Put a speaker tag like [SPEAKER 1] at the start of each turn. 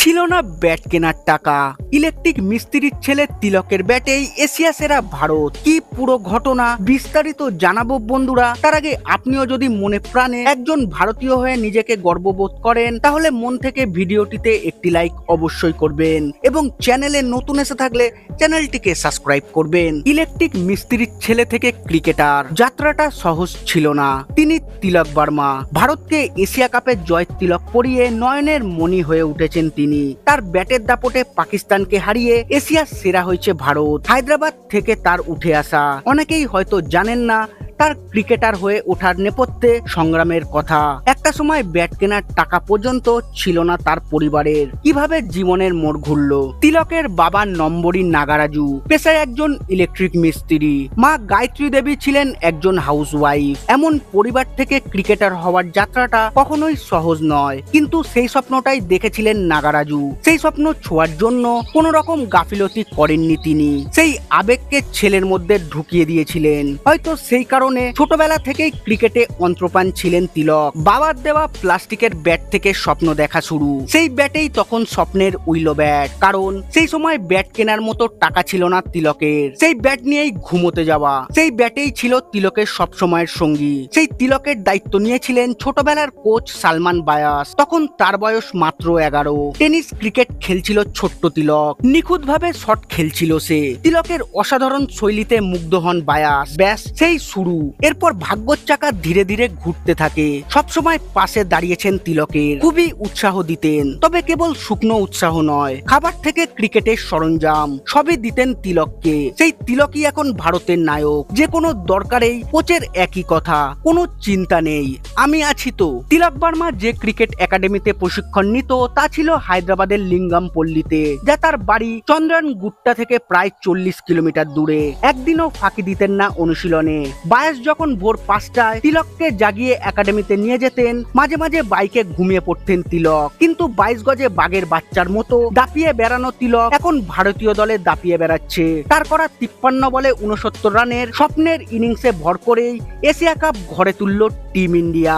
[SPEAKER 1] ছিল না ব্যাট কেনার টাকা। ইলেকট্রিক মিস্ত্রির ছেলে তিলকের ব্যাটেই এশিয়া সেরা ভারত। কি পুরো ঘটনা বিস্তারিত জানাবো বন্ধুরা। তার আগে আপনিও যদি মনে প্রাণে একজন ভারতীয় হয়ে নিজেকে গর্ববোধ করেন তাহলে মন থেকে ভিডিওটিতে একটি লাইক অবশ্যই করবেন এবং চ্যানেলে নতুন এসে থাকলে চ্যানেলটিকে সাবস্ক্রাইব করবেন। ইলেকট্রিক মিস্ত্রির ছেলে থেকে ক্রিকেটার যাত্রাটা সহজ ছিল না। তিনি তিলক বর্মা। ভারতকে এশিয়া কাপের জয় তিলক পরিয়ে নয়নের মণি হয়ে উঠেছেন তিনি। তার ব্যাটের দাপটে পাকিস্তানকে হারিয়ে এশিয়ার সেরা হয়েছে ভারত। হায়দ্রাবাদ থেকে তার উঠে আসা। অনেকেই হয়তো জানেন না তার ক্রিকেটার হয়ে ওঠার নেপথ্যে সংগ্রামের কথা। একটা সময় ব্যাট কেনার টাকা পর্যন্ত ছিল না তার পরিবারের। কিভাবে জীবনের মোড় ঘুরল। তিলকের বাবার নম্বরই নাগারাজু, পেশায় একজন ইলেকট্রিক মিস্ত্রি। মা গায়ত্রী দেবী ছিলেন একজন হাউসওয়াইফ। এমন পরিবার থেকে ক্রিকেটার হওয়ার যাত্রাটা কখনোই সহজ নয়, কিন্তু সেই স্বপ্নটাই দেখেছিলেন নাগারাজু। সেই স্বপ্ন ছোঁয়ার জন্য কোনো রকম গাফিলতি করেননি তিনি। সেই আবেগকে ছেলের মধ্যে ঢুকিয়ে দিয়েছিলেন। হয়তো সেই কারণে ছোটবেলা থেকেই ক্রিকেটে অন্তর্প্রাণ ছিলেন তিলক। বাবার দেওয়া প্লাস্টিকের ব্যাট থেকে স্বপ্ন দেখা শুরু। সেই ব্যাটেই তখন স্বপ্নের উইলো ব্যাট, কারণ সেই সময় ব্যাট কেনার মতো টাকা ছিল না তিলকের। সেই ব্যাট নিয়েই ঘুমোতে যাওয়া। সেই ব্যাটেই ছিল তিলকের সবসময়ের সঙ্গী। সেই তিলকের দায়িত্ব নিয়েছিলেন ছোটবেলার কোচ সালমান বায়াস। তখন তার বয়স মাত্র 11। টেনিস ক্রিকেট খেলছিল ছোট্ট তিলক। নিখুঁতভাবে শট খেলছিল সে। তিলকের অসাধারণ শৈলীতে মুগ্ধ হন বায়াস। ব্যাস সেই শুরু। এরপর ভাগ্যর চাকা ধীরে ধীরে ঘুরতে থাকে। সবসময় পাশে দাঁড়িয়েছেন তিলকের। খুবই উৎসাহ দিতেন, তবে কেবল শুকনো উৎসাহ নয়, খাবার থেকে ক্রিকেটের সরঞ্জাম সবই দিতেন তিলককে। সেই তিলকই এখন ভারতের নায়ক। যে কোনো দরকারেই কোচের একই কথা, কোনো চিন্তা নেই, আমি আছি তো। তিলক বর্মা যে ক্রিকেট একাডেমিতে প্রশিক্ষণ নিত তা ছিল হায়দ্রাবাদের লিঙ্গাম পল্লীতে, যা তার বাড়ি চন্দ্রায়ন গুট্টা থেকে প্রায় 40 কিলোমিটার দূরে। একদিনও ফাঁকি দিতেন না অনুশীলনে। বায়াস যখন ভোর 5টায় তিলককে জাগিয়ে একাডেমিতে নিয়ে যেতেন, মাঝে মাঝে বাইকে ঘুমিয়ে পড়তেন তিলক। কিন্তু 22 গজে বাঘের বাচ্চার মতো দাপিয়ে বেড়ানো তিলক এখন ভারতীয় দলে দাপিয়ে বেড়াচ্ছে। তার করা 53 বলে 69 রানের স্বপ্নের ইনিংসে ভর করেই এশিয়া কাপ ঘরে তুলল টিম ইন্ডিয়া।